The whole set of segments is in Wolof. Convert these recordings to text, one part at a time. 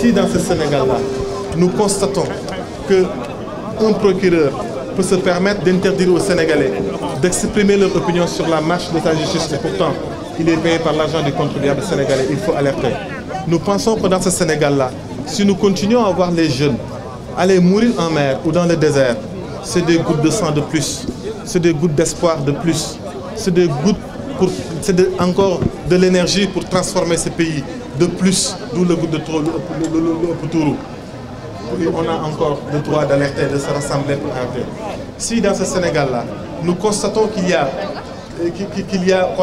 Si dans ce Sénégal-là, nous constatons qu'un procureur peut se permettre d'interdire aux Sénégalais d'exprimer leur opinion sur la marche de sa justice, et pourtant il est payé par l'argent du contribuable sénégalais, il faut alerter. Nous pensons que dans ce Sénégal-là, si nous continuons à voir les jeunes aller mourir en mer ou dans le désert, c'est des gouttes de sang de plus, c'est des gouttes d'espoir de plus, c'est des gouttes encore de l'énergie pour transformer ce pays de plus, d'où le goût de trop, le Tourou. On a encore le droit d'alerter, de se rassembler pour alerter. Si dans ce Sénégal-là, nous constatons qu'on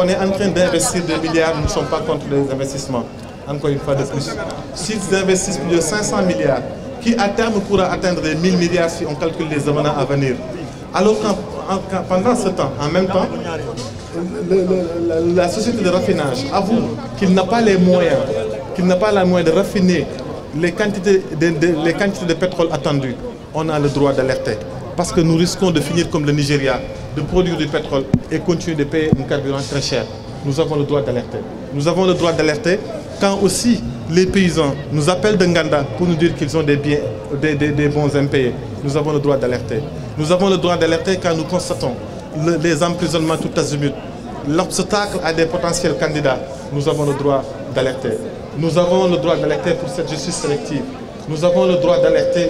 est en train d'investir des milliards, nous ne sommes pas contre les investissements, encore une fois de plus. S'ils investissent plus de 500 milliards, qui à terme pourra atteindre les 1000 milliards si on calcule les événements à venir. Alors que pendant ce temps, en même temps, la société de raffinage avoue qu'il n'a pas les moyens, de raffiner les quantités de pétrole attendues. On a le droit d'alerter. Parce que nous risquons de finir comme le Nigeria, de produire du pétrole et continuer de payer un carburant très cher. Nous avons le droit d'alerter. Nous avons le droit d'alerter quand aussi les paysans nous appellent de Nganda pour nous dire qu'ils ont des biens, des bons impayés. Nous avons le droit d'alerter. Nous avons le droit d'alerter quand nous constatons les emprisonnements tout azimut, l'obstacle à des potentiels candidats. Nous avons le droit d'alerter. Nous avons le droit d'alerter pour cette justice sélective. Nous avons le droit d'alerter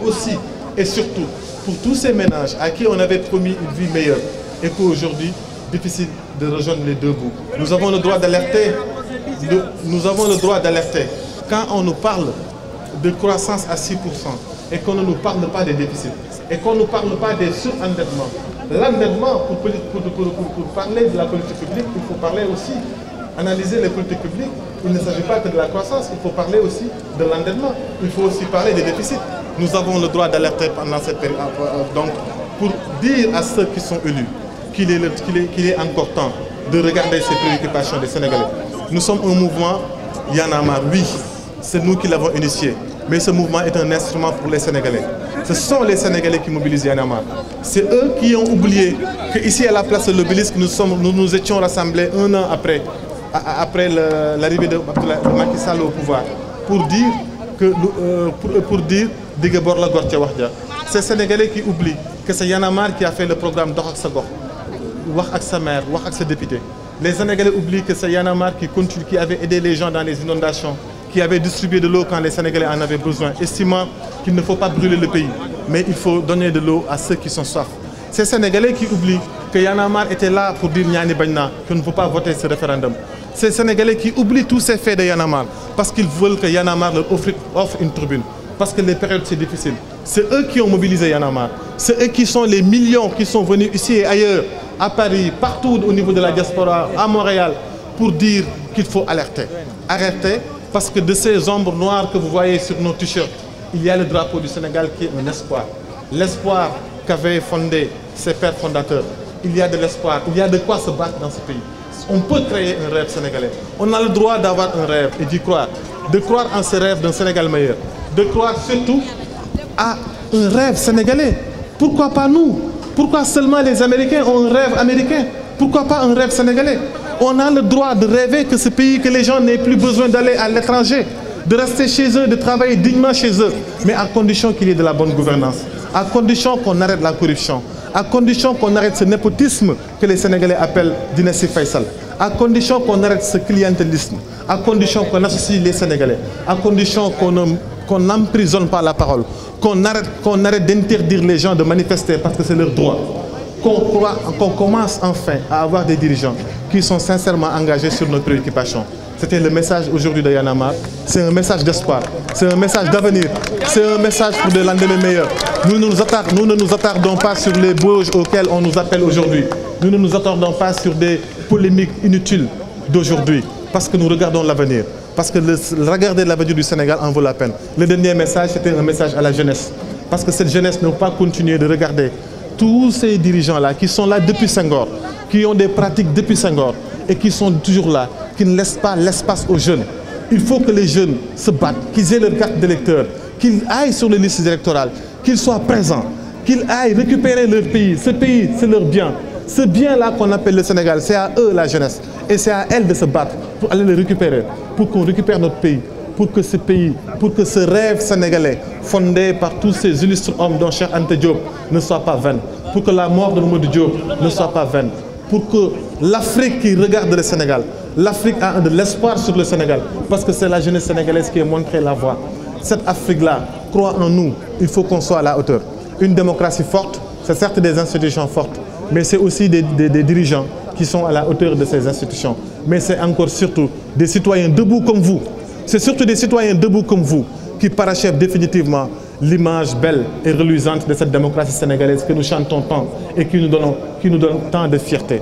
aussi et surtout pour tous ces ménages à qui on avait promis une vie meilleure et qu'aujourd'hui, difficile de rejoindre les deux bouts. Nous avons le droit d'alerter. Nous avons le droit d'alerter quand on nous parle de croissance à 6% et qu'on ne nous parle pas des déficits et qu'on ne nous parle pas des surendettements. L'endettement, pour parler de la politique publique, il faut parler aussi, analyser les politiques publiques. Il ne s'agit pas que de la croissance, il faut parler aussi de l'endettement. Il faut aussi parler des déficits. Nous avons le droit d'alerter pendant cette période. Donc, pour dire à ceux qui sont élus qu'il est encore temps de regarder ces préoccupations des Sénégalais. Nous sommes un mouvement Y'en a marre, oui, c'est nous qui l'avons initié. Mais ce mouvement est un instrument pour les Sénégalais. Ce sont les Sénégalais qui mobilisent Y'en a marre. C'est eux qui ont oublié qu'ici à la place de l'Obélisque, nous étions rassemblés un an après l'arrivée de Macky Sall au pouvoir pour dire ces Sénégalais qui oublient que c'est Y'en a marre qui a fait le programme Dox ak sa gox, wax ak sa maire, wax ak sa député. Les Sénégalais oublient que c'est Y'en a marre qui avait aidé les gens dans les inondations, qui avait distribué de l'eau quand les Sénégalais en avaient besoin, estimant qu'il ne faut pas brûler le pays, mais il faut donner de l'eau à ceux qui sont soif. Ces Sénégalais qui oublient que Y'en a marre était là pour dire Nyani Bagna, qu'on ne faut pas voter ce référendum. Ces Sénégalais qui oublient tous ces faits de Y'en a marre, parce qu'ils veulent que Y'en a marre leur offre une tribune, parce que les périodes c'est difficile. C'est eux qui ont mobilisé Y'en a marre. C'est eux qui sont les millions qui sont venus ici et ailleurs, à Paris, partout au niveau de la diaspora, à Montréal, pour dire qu'il faut alerter. Alerter parce que de ces ombres noires que vous voyez sur nos t-shirts, il y a le drapeau du Sénégal qui est un espoir. L'espoir qu'avaient fondé ses pères fondateurs. Il y a de l'espoir, il y a de quoi se battre dans ce pays. On peut créer un rêve sénégalais. On a le droit d'avoir un rêve et d'y croire. De croire en ce rêve d'un Sénégal meilleur. De croire surtout à un rêve sénégalais. Pourquoi pas nous? Pourquoi seulement les Américains ont un rêve américain? Pourquoi pas un rêve sénégalais? On a le droit de rêver que ce pays, que les gens n'aient plus besoin d'aller à l'étranger, de rester chez eux, de travailler dignement chez eux, mais à condition qu'il y ait de la bonne gouvernance, à condition qu'on arrête la corruption, à condition qu'on arrête ce népotisme que les Sénégalais appellent dynastie Faisal, à condition qu'on arrête ce clientélisme, à condition qu'on associe les Sénégalais, à condition qu'on n'emprisonne pas la parole, qu'on arrête d'interdire les gens de manifester parce que c'est leur droit, qu'on commence enfin à avoir des dirigeants qui sont sincèrement engagés sur nos préoccupations. C'était le message aujourd'hui de Y'en a marre. C'est un message d'espoir, c'est un message d'avenir, c'est un message pour des lendemains meilleurs. Nous ne nous attardons pas sur les bauges auxquels on nous appelle aujourd'hui. Nous ne nous attardons pas sur des polémiques inutiles d'aujourd'hui, parce que nous regardons l'avenir. Parce que regarder l'avenir du Sénégal en vaut la peine. Le dernier message, c'était un message à la jeunesse. Parce que cette jeunesse ne peut pas continuer de regarder tous ces dirigeants-là qui sont là depuis Senghor, qui ont des pratiques depuis Senghor et qui sont toujours là, qui ne laissent pas l'espace aux jeunes. Il faut que les jeunes se battent, qu'ils aient leur carte d'électeur, qu'ils aillent sur les listes électorales, qu'ils soient présents, qu'ils aillent récupérer leur pays. Ce pays, c'est leur bien. Ce bien-là qu'on appelle le Sénégal, c'est à eux la jeunesse. Et c'est à elle de se battre pour aller le récupérer, pour qu'on récupère notre pays, pour que ce pays, pour que ce rêve sénégalais fondé par tous ces illustres hommes dont Cheikh Anta Diop ne soit pas vaine, pour que la mort de Mamadou Diop ne soit pas vaine, pour que l'Afrique qui regarde le Sénégal, l'Afrique a de l'espoir sur le Sénégal, parce que c'est la jeunesse sénégalaise qui a montré la voie. Cette Afrique-là croit en nous, il faut qu'on soit à la hauteur. Une démocratie forte, c'est certes des institutions fortes, mais c'est aussi des dirigeants qui sont à la hauteur de ces institutions. Mais c'est encore surtout des citoyens debout comme vous. C'est surtout des citoyens debout comme vous qui parachèvent définitivement l'image belle et reluisante de cette démocratie sénégalaise que nous chantons tant et qui nous donne tant de fierté.